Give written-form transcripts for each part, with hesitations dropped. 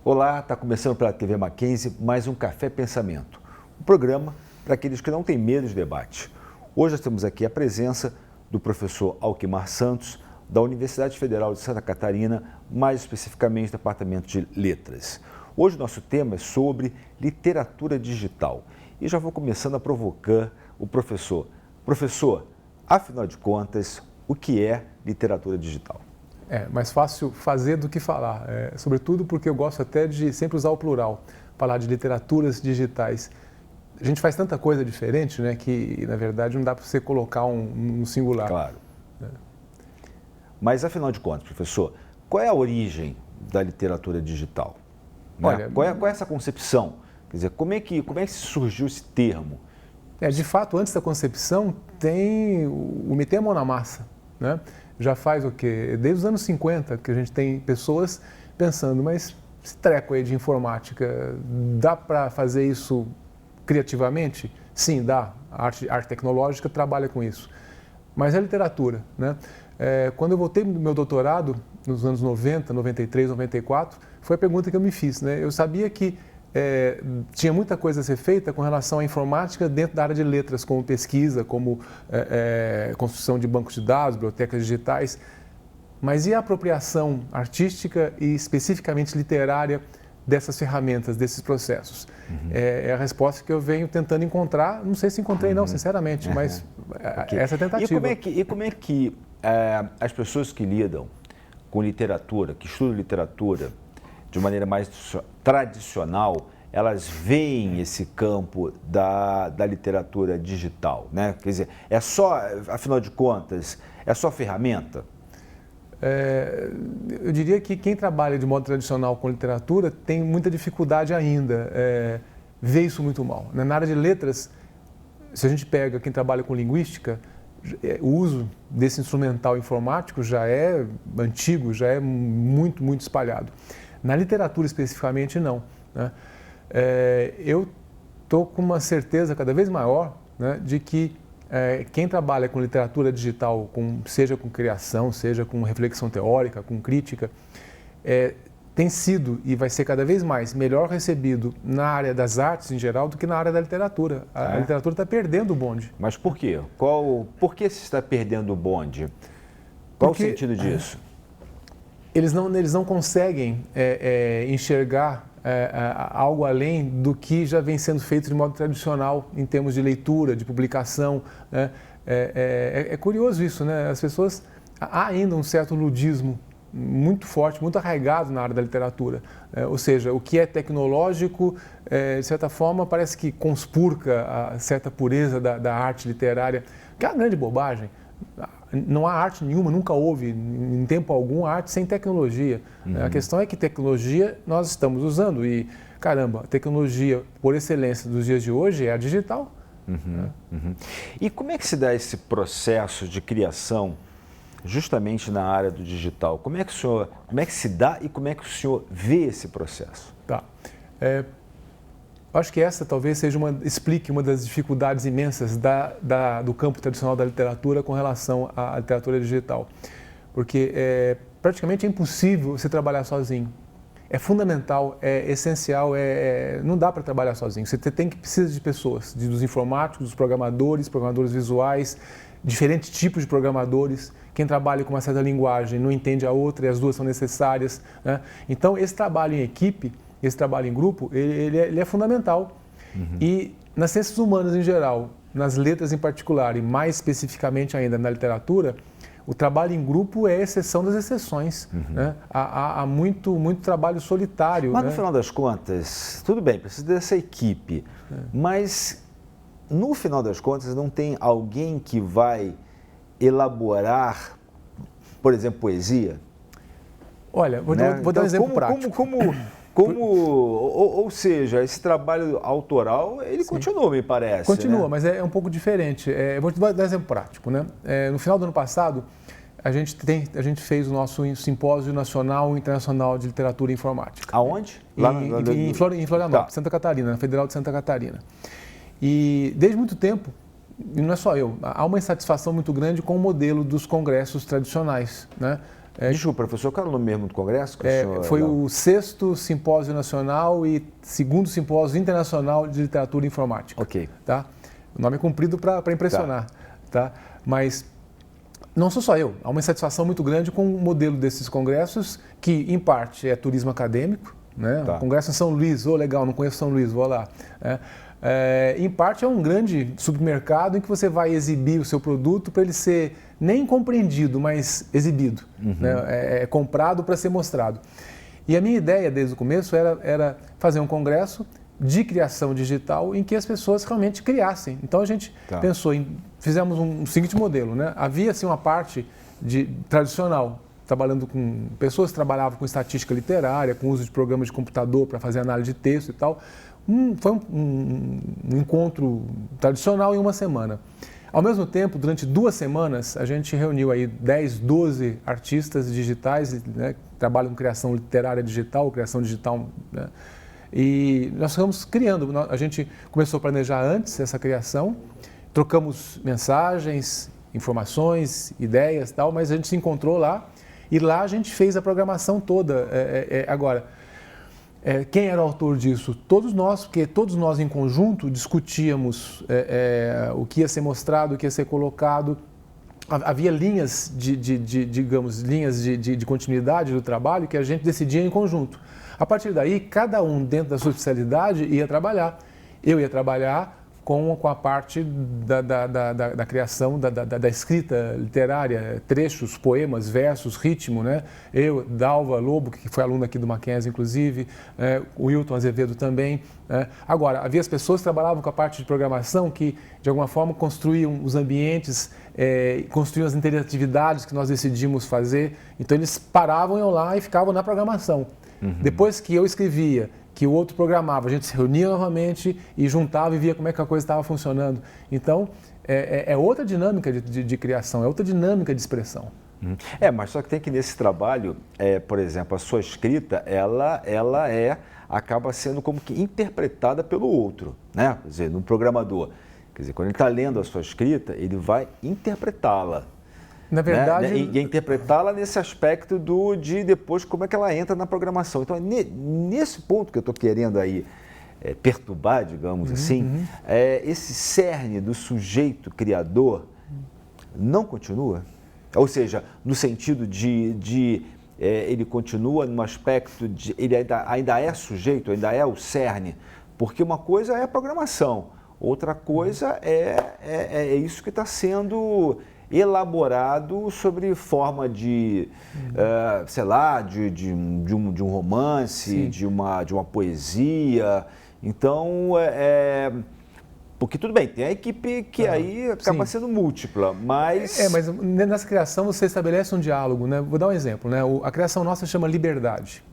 Olá, está começando pela TV Mackenzie mais um Café Pensamento, um programa para aqueles que não têm medo de debate. Hoje nós temos aqui a presença do professor Alquimar Santos, da Universidade Federal de Santa Catarina, mais especificamente do Departamento de Letras. Hoje o nosso tema é sobre literatura digital e já vou começando a provocar o professor. Professor, afinal de contas, o que é literatura digital? É mais fácil fazer do que falar, sobretudo porque eu gosto até de sempre usar o plural, falar de literaturas digitais. A gente faz tanta coisa diferente, né, que na verdade não dá para você colocar um singular. Claro. Mas afinal de contas, professor, qual é a origem da literatura digital? Olha, qual é essa concepção? Quer dizer, como é que surgiu esse termo? De fato, antes da concepção, tem o meter a mão na massa, né? Já faz o quê? Desde os anos 50 que a gente tem pessoas pensando, mas esse treco aí de informática, dá para fazer isso criativamente? Sim, dá. A arte tecnológica trabalha com isso. Mas a literatura, né? Quando eu voltei do meu doutorado, nos anos 90, 93, 94, foi a pergunta que eu me fiz, né? Eu sabia que tinha muita coisa a ser feita com relação à informática dentro da área de letras, como pesquisa, como construção de bancos de dados, bibliotecas digitais. Mas e a apropriação artística e especificamente literária dessas ferramentas, desses processos? Uhum. É a resposta que eu venho tentando encontrar. Não sei se encontrei não, sinceramente, mas Okay. essa é a tentativa. E como é que as pessoas que lidam com literatura, que estudam literatura de maneira mais tradicional, elas veem esse campo da literatura digital, né? Quer dizer, afinal de contas, é só ferramenta? Eu diria que quem trabalha de modo tradicional com literatura tem muita dificuldade ainda, vê isso muito mal. Na área de letras, se a gente pega quem trabalha com linguística, o uso desse instrumental informático já é antigo, já é muito, muito espalhado. Na literatura especificamente, não, né? Eu estou com uma certeza cada vez maior, né, de que quem trabalha com literatura digital, seja com criação, seja com reflexão teórica, com crítica, tem sido e vai ser cada vez mais melhor recebido na área das artes em geral do que na área da literatura. A literatura está perdendo o bonde. Mas por quê? Por que se está perdendo o bonde? Qual o sentido disso? Eles não conseguem enxergar algo além do que já vem sendo feito de modo tradicional em termos de leitura, de publicação, né? É curioso isso, né? As pessoas, há ainda um certo ludismo muito forte, muito arraigado na área da literatura. Ou seja, o que é tecnológico, de certa forma, parece que conspurca a certa pureza da arte literária, que é uma grande bobagem. Não há arte nenhuma, nunca houve, em tempo algum, arte sem tecnologia. Uhum. A questão é que tecnologia nós estamos usando e, caramba, a tecnologia por excelência dos dias de hoje é a digital. Uhum, uhum. E como é que se dá esse processo de criação justamente na área do digital? Como é que se dá e como é que o senhor vê esse processo? Tá. Acho que essa talvez explique uma das dificuldades imensas do campo tradicional da literatura com relação à literatura digital. Porque praticamente é impossível você trabalhar sozinho. É fundamental, é essencial, não dá para trabalhar sozinho. Você precisa de pessoas, dos informáticos, dos programadores visuais, diferentes tipos de programadores. Quem trabalha com uma certa linguagem não entende a outra e as duas são necessárias, né? Então, esse trabalho em equipe, esse trabalho em grupo, ele é fundamental. Uhum. E nas ciências humanas em geral, nas letras em particular e mais especificamente ainda na literatura, o trabalho em grupo é a exceção das exceções. Uhum. Né? Há muito trabalho solitário. Mas né? No final das contas, tudo bem, precisa dessa equipe, mas no final das contas não tem alguém que vai elaborar, por exemplo, poesia? Olha, vou dar um exemplo prático. Ou seja, esse trabalho autoral, ele Sim. continua, me parece. Continua, né? Mas é um pouco diferente. Vou te dar um exemplo prático, né? No final do ano passado, a gente fez o nosso simpósio nacional e internacional de literatura e informática. Aonde? Em Florianópolis, Santa Catarina, na Federal de Santa Catarina. E desde muito tempo, e não é só eu, há uma insatisfação muito grande com o modelo dos congressos tradicionais, né? Desculpa, professor, qual era o nome mesmo do congresso? Foi o 6º Simpósio Nacional e 2º Simpósio Internacional de Literatura Informática. Ok. Tá? O nome é comprido para impressionar. Tá? Mas não sou só eu, há uma insatisfação muito grande com o modelo desses congressos, que em parte é turismo acadêmico, né? Tá. O congresso em São Luís, legal, não conheço São Luís, vou lá. Em parte é um grande supermercado em que você vai exibir o seu produto para ele ser nem compreendido, mas exibido, né? É comprado para ser mostrado. E a minha ideia desde o começo era fazer um congresso de criação digital em que as pessoas realmente criassem. Então a gente pensou fizemos um seguinte modelo, né? Havia assim uma parte tradicional, trabalhando com pessoas que trabalhavam com estatística literária, com uso de programas de computador para fazer análise de texto e tal. Foi um encontro tradicional em uma semana. Ao mesmo tempo, durante 2 semanas, a gente reuniu aí 10, 12 artistas digitais, né, que trabalham com criação literária digital, criação digital, né? E nós ficamos criando. A gente começou a planejar antes essa criação, trocamos mensagens, informações, ideias e tal, mas a gente se encontrou lá e lá a gente fez a programação toda. Agora, quem era o autor disso? Todos nós, porque todos nós em conjunto discutíamos o que ia ser mostrado, o que ia ser colocado. Havia linhas de continuidade do trabalho que a gente decidia em conjunto. A partir daí, cada um dentro da sua especialidade ia trabalhar. Eu ia trabalhar com a parte da criação, da escrita literária, trechos, poemas, versos, ritmo, né? Eu, Dalva Lobo, que foi aluno aqui do Mackenzie, inclusive, o Wilton Azevedo também. Agora, havia as pessoas que trabalhavam com a parte de programação que, de alguma forma, construíam os ambientes, construíam as interatividades que nós decidimos fazer. Então, eles paravam, iam lá e ficavam na programação. Depois que eu escrevia, que o outro programava, a gente se reunia novamente e juntava e via como é que a coisa estava funcionando. Então, é outra dinâmica de criação, é outra dinâmica de expressão. Mas só que tem que nesse trabalho, por exemplo, a sua escrita, ela acaba sendo como que interpretada pelo outro, né? Quer dizer, no programador. Quer dizer, quando ele está lendo a sua escrita, ele vai interpretá-la. Na verdade... Né? E interpretá-la nesse aspecto de depois como é que ela entra na programação. Então, nesse ponto que eu estou querendo aí perturbar, digamos assim, esse cerne do sujeito criador não continua? Ou seja, no sentido ele continua no aspecto de... Ele ainda é sujeito, ainda é o cerne, porque uma coisa é a programação, outra coisa é isso que está sendo elaborado sobre forma de, sei lá, de um romance, de uma poesia. Então, porque tudo bem, tem a equipe que aí acaba sendo múltipla, mas... mas nessa criação você estabelece um diálogo, né? Vou dar um exemplo, né? A criação nossa chama Liberdade.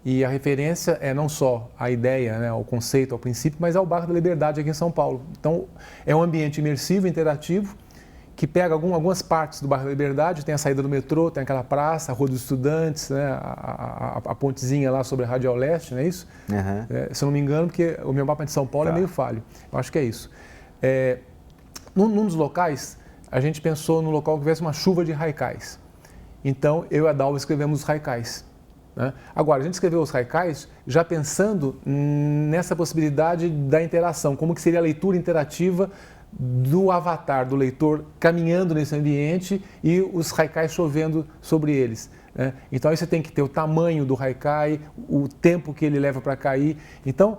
E a referência é não só a ideia, né, ao conceito, ao princípio, mas ao Bairro da Liberdade aqui em São Paulo. Então, é um ambiente imersivo, interativo, que pega algumas partes do Bairro da Liberdade, tem a saída do metrô, tem aquela praça, a Rua dos Estudantes, né, a pontezinha lá sobre a Radial Leste, não é isso? Se eu não me engano, porque o meu mapa de São Paulo é meio falho. Eu acho que é isso. Num dos locais, a gente pensou no local que tivesse uma chuva de haikais. Então, eu e a Dalva escrevemos os haikais. Né? Agora, a gente escreveu os haikais já pensando nessa possibilidade da interação, como que seria a leitura interativa do avatar, do leitor caminhando nesse ambiente e os haikais chovendo sobre eles. Né? Então aí você tem que ter o tamanho do haikai, o tempo que ele leva para cair. Então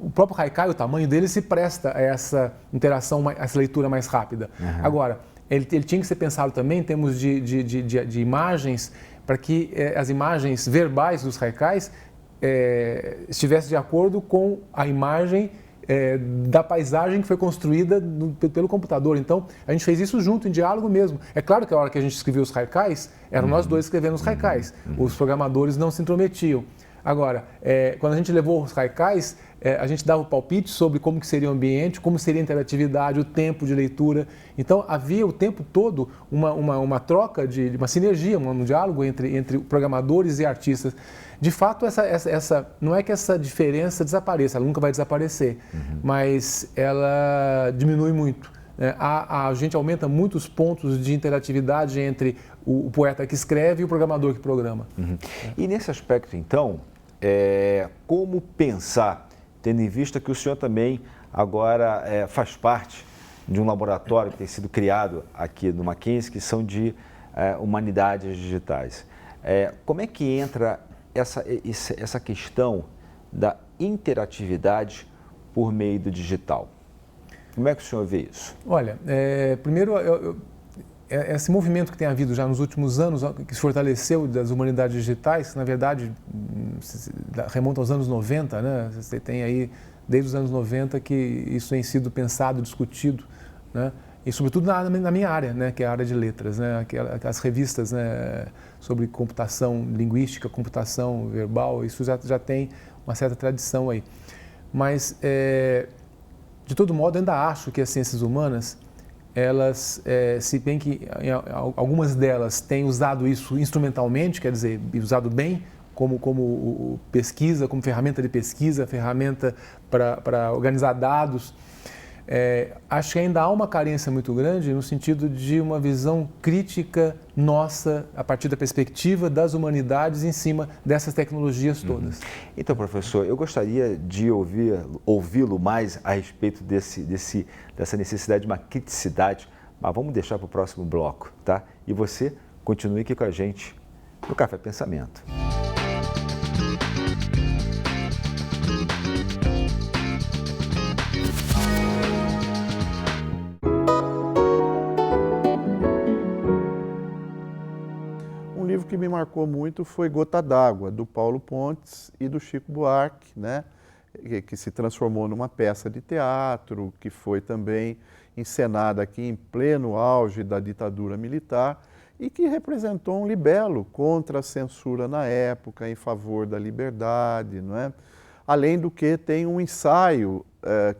o próprio haikai, o tamanho dele se presta a essa interação, a essa leitura mais rápida. Agora, ele tinha que ser pensado também em termos de imagens, para que as imagens verbais dos haikais estivessem de acordo com a imagem da paisagem que foi construída pelo computador. Então, a gente fez isso junto, em diálogo mesmo. É claro que a hora que a gente escreveu os haikais, eram nós dois escrevendo os haikais. Os programadores não se intrometiam. Agora, quando a gente levou os haikais, a gente dava o palpite sobre como que seria o ambiente, como seria a interatividade, o tempo de leitura. Então, havia o tempo todo uma troca, uma sinergia, um diálogo entre programadores e artistas. De fato, não é que essa diferença desapareça, ela nunca vai desaparecer, mas ela diminui muito. A gente aumenta muitos pontos de interatividade entre o poeta que escreve e o programador que programa. Uhum. E nesse aspecto, então, como pensar, tendo em vista que o senhor também agora faz parte de um laboratório que tem sido criado aqui no Mackenzie, que são de humanidades digitais. Como é que entra essa questão da interatividade por meio do digital? Como é que o senhor vê isso? Olha, primeiro, esse movimento que tem havido já nos últimos anos, que se fortaleceu das humanidades digitais, na verdade, remonta aos anos 90, né? Você tem aí, desde os anos 90, que isso tem sido pensado, discutido, né? E sobretudo na minha área, né? Que é a área de letras, né? As revistas, né? Sobre computação linguística, computação verbal, isso já tem uma certa tradição aí. Mas, de todo modo, ainda acho que as ciências humanas, elas, se bem que algumas delas têm usado isso instrumentalmente, quer dizer, usado bem, como pesquisa, como ferramenta de pesquisa, ferramenta para organizar dados, acho que ainda há uma carência muito grande no sentido de uma visão crítica nossa, a partir da perspectiva das humanidades em cima dessas tecnologias todas. Então, professor, eu gostaria de ouvi-lo mais a respeito dessa necessidade de uma criticidade, mas vamos deixar para o próximo bloco, tá? E você continue aqui com a gente no Café Pensamento. Que me marcou muito foi Gota d'Água, do Paulo Pontes e do Chico Buarque, né? Que se transformou numa peça de teatro, que foi também encenada aqui em pleno auge da ditadura militar e que representou um libelo contra a censura na época, em favor da liberdade, não é? Além do que tem um ensaio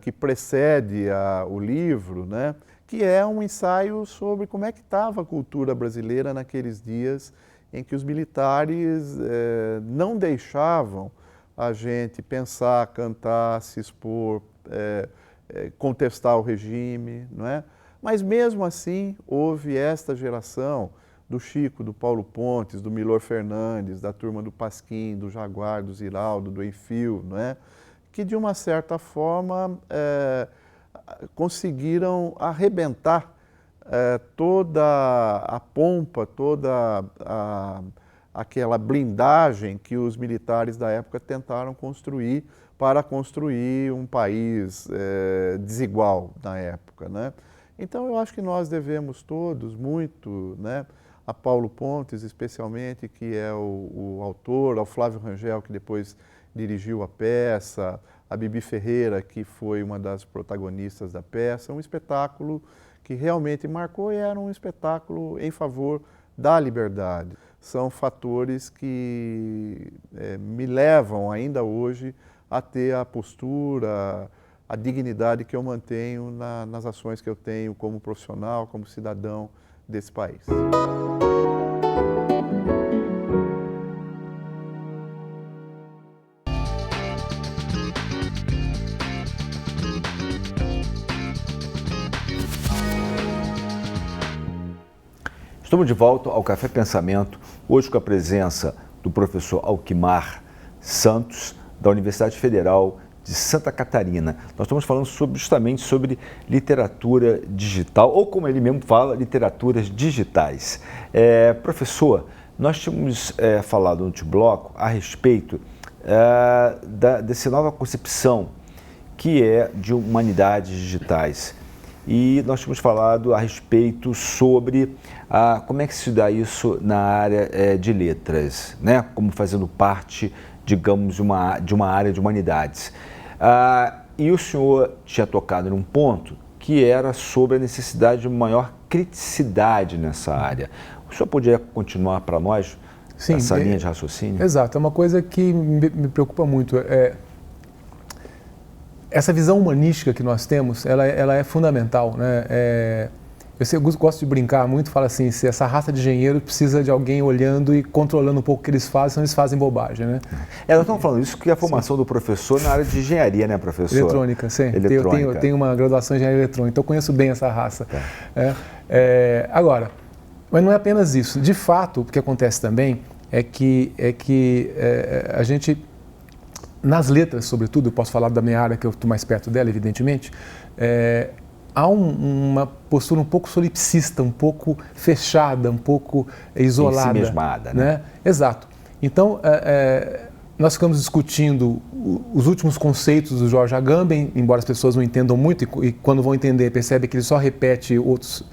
que precede o livro, né? Que é um ensaio sobre como é que estava a cultura brasileira naqueles dias em que os militares não deixavam a gente pensar, cantar, se expor, contestar o regime, não é? Mas mesmo assim houve esta geração do Chico, do Paulo Pontes, do Milor Fernandes, da turma do Pasquim, do Jaguar, do Ziraldo, do Enfio, não é? Que de uma certa forma conseguiram arrebentar toda a pompa, toda aquela blindagem que os militares da época tentaram construir para construir um país desigual na época, né? Então eu acho que nós devemos todos muito, né, a Paulo Pontes especialmente, que é o autor, ao Flávio Rangel, que depois dirigiu a peça, a Bibi Ferreira, que foi uma das protagonistas da peça, um espetáculo que realmente marcou e era um espetáculo em favor da liberdade. São fatores que me levam ainda hoje a ter a postura, a dignidade que eu mantenho nas ações que eu tenho como profissional, como cidadão desse país. Estamos de volta ao Café Pensamento, hoje com a presença do professor Alquimar Santos, da Universidade Federal de Santa Catarina. Nós estamos falando justamente sobre literatura digital, ou como ele mesmo fala, literaturas digitais. Professor, nós tínhamos falado no último bloco a respeito dessa nova concepção que é de humanidades digitais. E nós tínhamos falado a respeito sobre como é que se dá isso na área de letras, né? Como fazendo parte, digamos, de uma área de humanidades. E o senhor tinha tocado num ponto que era sobre a necessidade de maior criticidade nessa área. O senhor poderia continuar para nós essa linha de raciocínio? Exato, é uma coisa que me preocupa muito. Essa visão humanística que nós temos, ela é fundamental, né? Eu gosto de brincar muito, falo assim, se essa raça de engenheiro precisa de alguém olhando e controlando um pouco o que eles fazem, senão eles fazem bobagem, né? Nós estamos falando isso que é a formação do professor na área de engenharia, né, professor? Eletrônica, sim. Eletrônica. Eu tenho uma graduação em engenharia eletrônica, então eu conheço bem essa raça. Tá. Agora, mas não é apenas isso. De fato, o que acontece também é que a gente, nas letras, sobretudo, eu posso falar da minha área, que eu estou mais perto dela, evidentemente, há uma postura um pouco solipsista, um pouco fechada, um pouco isolada. Ensimesmada, né? Exato. Então, nós ficamos discutindo os últimos conceitos do George Agamben, embora as pessoas não entendam muito, e quando vão entender, percebem que ele só repete outros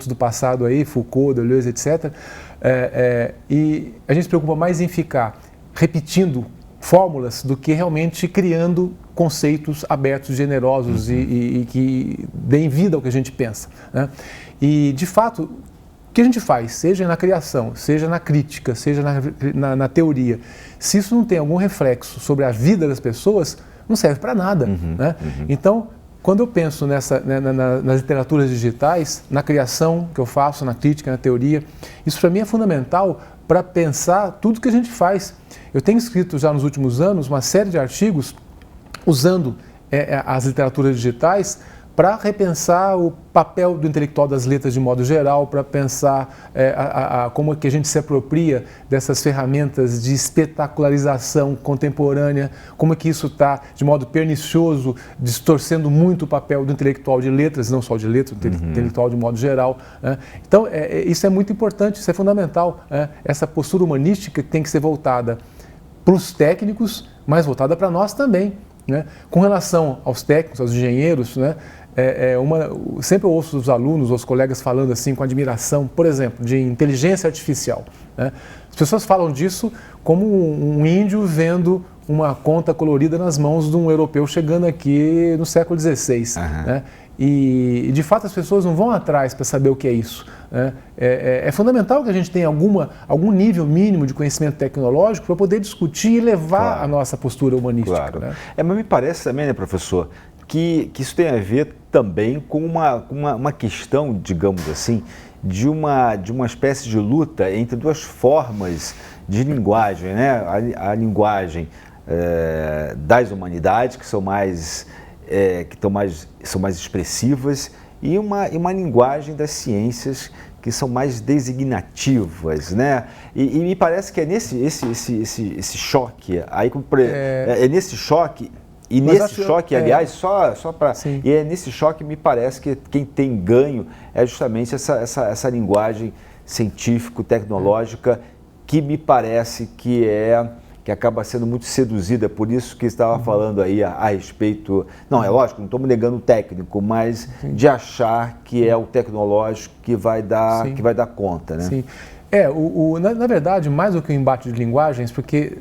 do passado aí, Foucault, Deleuze, etc. E a gente se preocupa mais em ficar repetindo fórmulas do que realmente criando conceitos abertos, generosos e que deem vida ao que a gente pensa, né? E, de fato, o que a gente faz, seja na criação, seja na crítica, seja na teoria, se isso não tem algum reflexo sobre a vida das pessoas, não serve para nada, né? Então, quando eu penso nas literaturas digitais, na criação que eu faço, na crítica, na teoria, isso para mim é fundamental para pensar tudo que a gente faz. Eu tenho escrito já nos últimos anos uma série de artigos usando as literaturas digitais para repensar o papel do intelectual das letras de modo geral, para pensar como é que a gente se apropria dessas ferramentas de espetacularização contemporânea, como é que isso está, de modo pernicioso, distorcendo muito o papel do intelectual de letras, não só de letras, do intelectual de modo geral, né? Então, isso é muito importante, isso é fundamental, né? Essa postura humanística que tem que ser voltada para os técnicos, mas voltada para nós também, né? Com relação aos técnicos, aos engenheiros, né? Sempre eu ouço os alunos, os colegas falando assim com admiração, por exemplo, de inteligência artificial, né? As pessoas falam disso como um índio vendo uma conta colorida nas mãos de um europeu chegando aqui no século XVI, né? E, de fato, as pessoas não vão atrás para saber o que é isso, né? É fundamental que a gente tenha algum nível mínimo de conhecimento tecnológico para poder discutir e levar a nossa postura humanística. Claro. Né? Mas me parece também, né, professor, que isso tem a ver também com uma questão, digamos assim, de uma espécie de luta entre duas formas de linguagem, né? A linguagem das humanidades, que são mais expressivas, e uma linguagem das ciências que são mais designativas, né? E me parece que é esse choque, é nesse choque. E nesse choque, aliás, só para... E é nesse choque, me parece que quem tem ganho é justamente essa linguagem científico-tecnológica que me parece que acaba sendo muito seduzida, por isso que estava falando aí a respeito... Não, é lógico, não estamos negando o técnico, mas de achar que é o tecnológico que vai dar conta, né? Sim. Na verdade, mais do que o embate de linguagens, porque...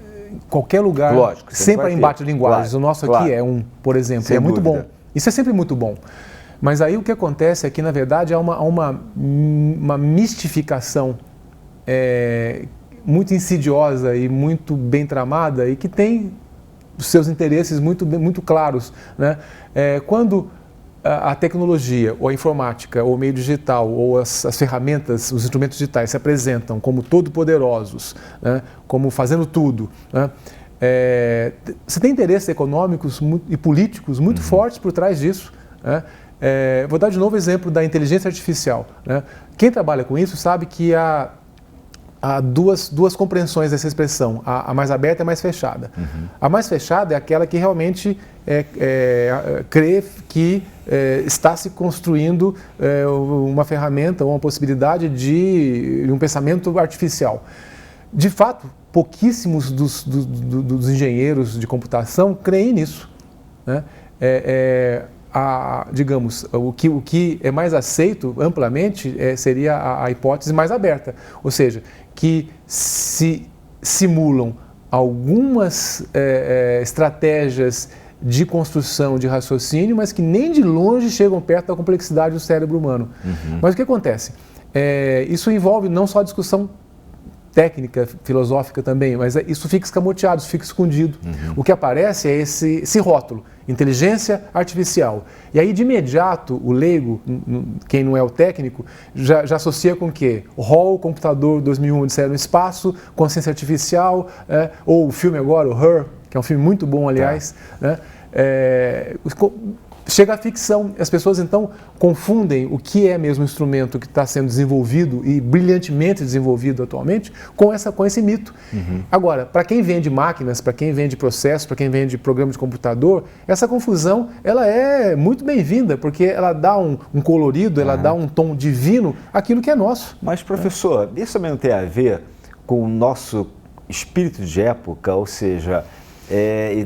Qualquer lugar, lógico, sempre há embate de linguagens. Claro, o nosso aqui é por exemplo, sem é muito dúvida. bom. Isso é sempre muito bom. Mas aí o que acontece é que, na verdade, há uma mistificação muito insidiosa e muito bem tramada e que tem os seus interesses muito claros, né? Quando a tecnologia, ou a informática, ou o meio digital, ou as ferramentas, os instrumentos digitais se apresentam como todo-poderosos, né? Como fazendo tudo, né? Você tem interesses econômicos e políticos muito fortes por trás disso, né? Vou dar de novo o exemplo da inteligência artificial, né? Quem trabalha com isso sabe que há duas compreensões dessa expressão, a mais aberta e a mais fechada. A mais fechada é aquela que realmente crê que está se construindo uma ferramenta ou uma possibilidade de um pensamento artificial. De fato, pouquíssimos dos engenheiros de computação creem nisso, né? Digamos, o que é mais aceito amplamente seria a hipótese mais aberta, ou seja, que se simulam algumas estratégias de construção de raciocínio, mas que nem de longe chegam perto da complexidade do cérebro humano. Mas o que acontece? Isso envolve não só a discussão técnica, filosófica também, mas isso fica escamoteado, isso fica escondido. O que aparece é esse rótulo, inteligência artificial. E aí, de imediato, o leigo, quem não é o técnico, já associa com o quê? O HAL, Computador 2001, Odisseia no Espaço, consciência artificial, ou o filme agora, o Her, que é um filme muito bom, aliás, né? Chega a ficção. As pessoas, então, confundem o que é mesmo um instrumento que está sendo desenvolvido e brilhantemente desenvolvido atualmente com esse mito. Agora, para quem vende máquinas, para quem vende processos, para quem vende programa de computador, essa confusão ela é muito bem-vinda, porque ela dá um colorido, ela dá um tom divino àquilo que é nosso. Mas, professor, isso também não tem a ver com o nosso espírito de época, ou seja,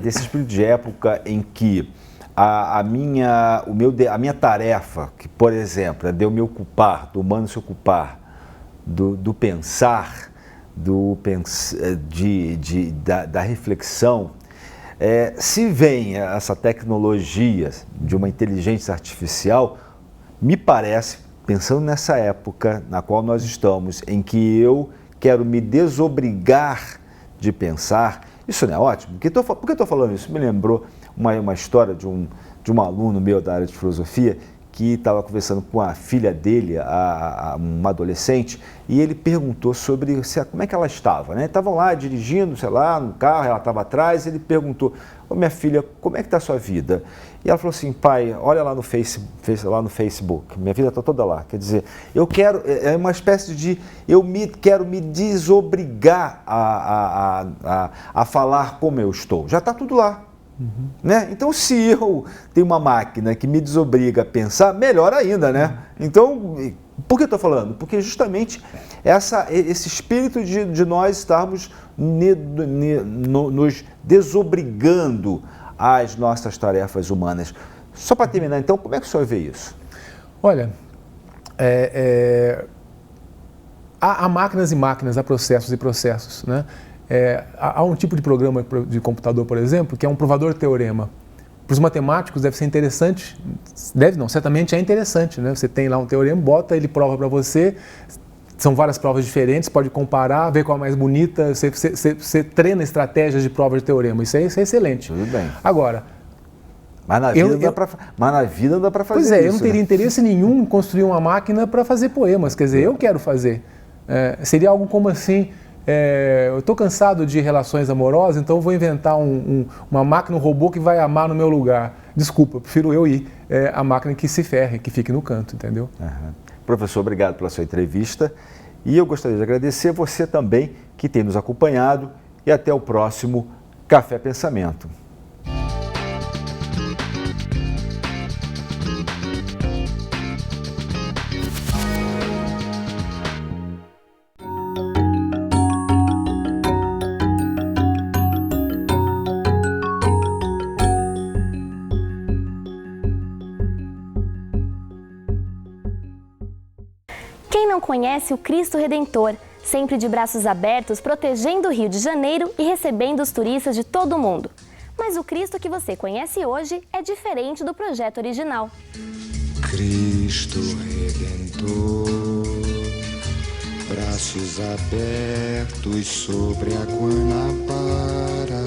desse espírito de época em que a minha tarefa, que, por exemplo, é de eu me ocupar, do humano se ocupar, do pensar, da reflexão, se vem essa tecnologia de uma inteligência artificial, me parece, pensando nessa época na qual nós estamos, em que eu quero me desobrigar de pensar, isso não é ótimo? Por que eu estou falando isso? Me lembrou uma história de um aluno meu da área de filosofia que estava conversando com a filha dele, uma adolescente, e ele perguntou sobre como é que ela estava, né? Estavam lá dirigindo, sei lá, no carro, ela estava atrás, ele perguntou: "Ô, minha filha, como é que está a sua vida?" E ela falou assim: "Pai, olha lá no Facebook, minha vida está toda lá." Quer dizer, é uma espécie de, quero me desobrigar a falar como eu estou. Já está tudo lá. Né? Então, se eu tenho uma máquina que me desobriga a pensar, melhor ainda, né? Então, por que eu estou falando? Porque justamente esse espírito de nós estarmos nos desobrigando às nossas tarefas humanas. Só para terminar, então, como é que o senhor vê isso? Olha, há máquinas e máquinas, há processos e processos, né? Há um tipo de programa de computador, por exemplo, que é um provador-teorema. Para os matemáticos deve ser interessante, certamente é interessante, né? Você tem lá um teorema, bota, ele prova para você, são várias provas diferentes, pode comparar, ver qual é mais bonita, você treina estratégias de prova de teorema, isso é excelente. Tudo bem. Agora, mas na vida não dá para fazer isso. Pois é, eu não teria interesse nenhum em construir uma máquina para fazer poemas, quer dizer, eu quero fazer. Seria algo como assim: eu estou cansado de relações amorosas, então eu vou inventar uma máquina, um robô que vai amar no meu lugar. Desculpa, prefiro eu ir, a máquina que se ferre, que fique no canto, entendeu? Professor, obrigado pela sua entrevista. E eu gostaria de agradecer você também que tem nos acompanhado, e até o próximo Café Pensamento. Quem não conhece o Cristo Redentor, sempre de braços abertos, protegendo o Rio de Janeiro e recebendo os turistas de todo o mundo? Mas o Cristo que você conhece hoje é diferente do projeto original. Cristo Redentor, braços abertos sobre a Guanabara.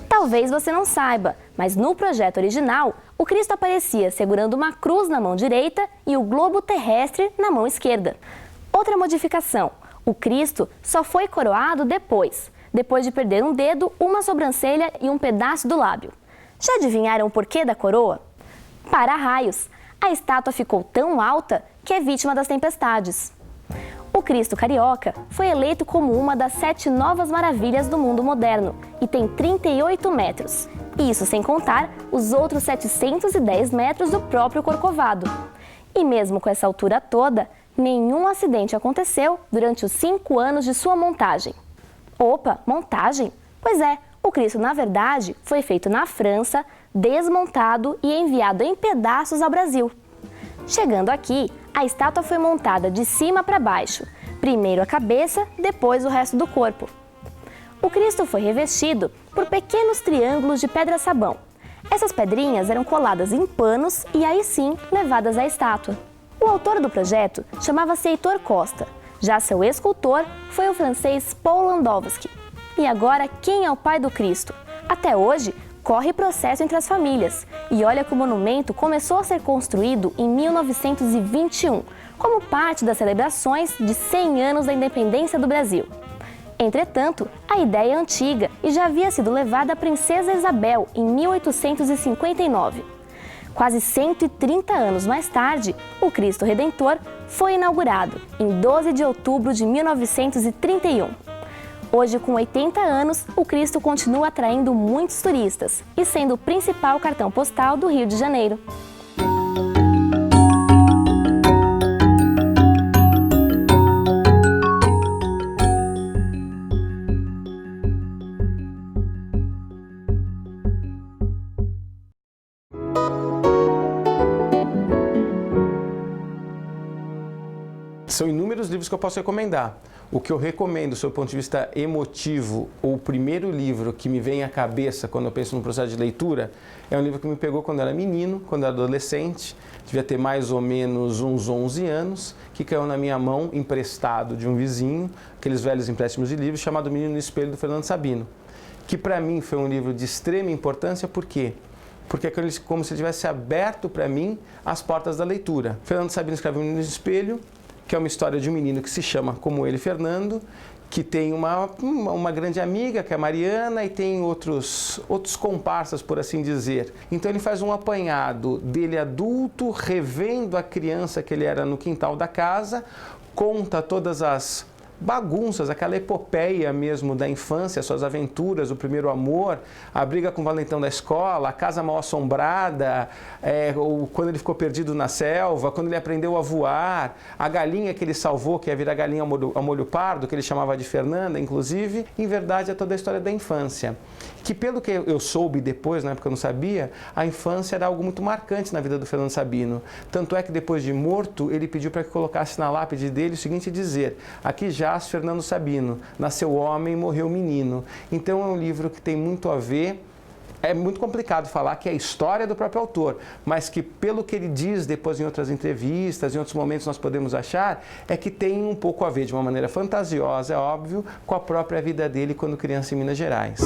Talvez você não saiba, mas no projeto original, o Cristo aparecia segurando uma cruz na mão direita e o globo terrestre na mão esquerda. Outra modificação: o Cristo só foi coroado depois de perder um dedo, uma sobrancelha e um pedaço do lábio. Já adivinharam o porquê da coroa? Para-raios! A estátua ficou tão alta que é vítima das tempestades. O Cristo Carioca foi eleito como uma das 7 novas maravilhas do mundo moderno e tem 38 metros. Isso sem contar os outros 710 metros do próprio Corcovado. E mesmo com essa altura toda, nenhum acidente aconteceu durante os 5 anos de sua montagem. Opa, montagem? Pois é, o Cristo, na verdade, foi feito na França, desmontado e enviado em pedaços ao Brasil. Chegando aqui, a estátua foi montada de cima para baixo, primeiro a cabeça, depois o resto do corpo. O Cristo foi revestido por pequenos triângulos de pedra-sabão. Essas pedrinhas eram coladas em panos e aí sim levadas à estátua. O autor do projeto chamava-se Heitor Costa. Já seu escultor foi o francês Paul Landowski. E agora, quem é o pai do Cristo? Até hoje, corre processo entre as famílias. E olha que o monumento começou a ser construído em 1921, como parte das celebrações de 100 anos da independência do Brasil. Entretanto, a ideia é antiga e já havia sido levada à princesa Isabel em 1859. Quase 130 anos mais tarde, o Cristo Redentor foi inaugurado em 12 de outubro de 1931. Hoje, com 80 anos, o Cristo continua atraindo muitos turistas e sendo o principal cartão postal do Rio de Janeiro. São inúmeros livros que eu posso recomendar. O que eu recomendo, do seu ponto de vista emotivo, ou o primeiro livro que me vem à cabeça quando eu penso no processo de leitura, é um livro que me pegou quando eu era menino, quando eu era adolescente, devia ter mais ou menos uns 11 anos, que caiu na minha mão, emprestado de um vizinho, aqueles velhos empréstimos de livros, chamado Menino no Espelho, do Fernando Sabino, que para mim foi um livro de extrema importância, por quê? Porque é como se ele tivesse aberto para mim as portas da leitura. Fernando Sabino escreve Menino no Espelho, que é uma história de um menino que se chama como ele, Fernando, que tem uma grande amiga, que é a Mariana, e tem outros comparsas, por assim dizer. Então ele faz um apanhado dele adulto, revendo a criança que ele era no quintal da casa, conta todas as bagunças, aquela epopeia mesmo da infância, suas aventuras, o primeiro amor, a briga com o valentão da escola, a casa mal assombrada, quando ele ficou perdido na selva, quando ele aprendeu a voar, a galinha que ele salvou, que ia virar galinha ao molho pardo, que ele chamava de Fernanda, inclusive. Em verdade, é toda a história da infância. Que pelo que eu soube depois, na época eu não sabia, a infância era algo muito marcante na vida do Fernando Sabino. Tanto é que depois de morto, ele pediu para que colocasse na lápide dele o seguinte dizer: aqui jaz Fernando Sabino, nasceu homem e morreu menino. Então é um livro que tem muito a ver. É muito complicado falar que é a história do próprio autor, mas que pelo que ele diz depois em outras entrevistas, em outros momentos nós podemos achar, é que tem um pouco a ver, de uma maneira fantasiosa, é óbvio, com a própria vida dele quando criança em Minas Gerais.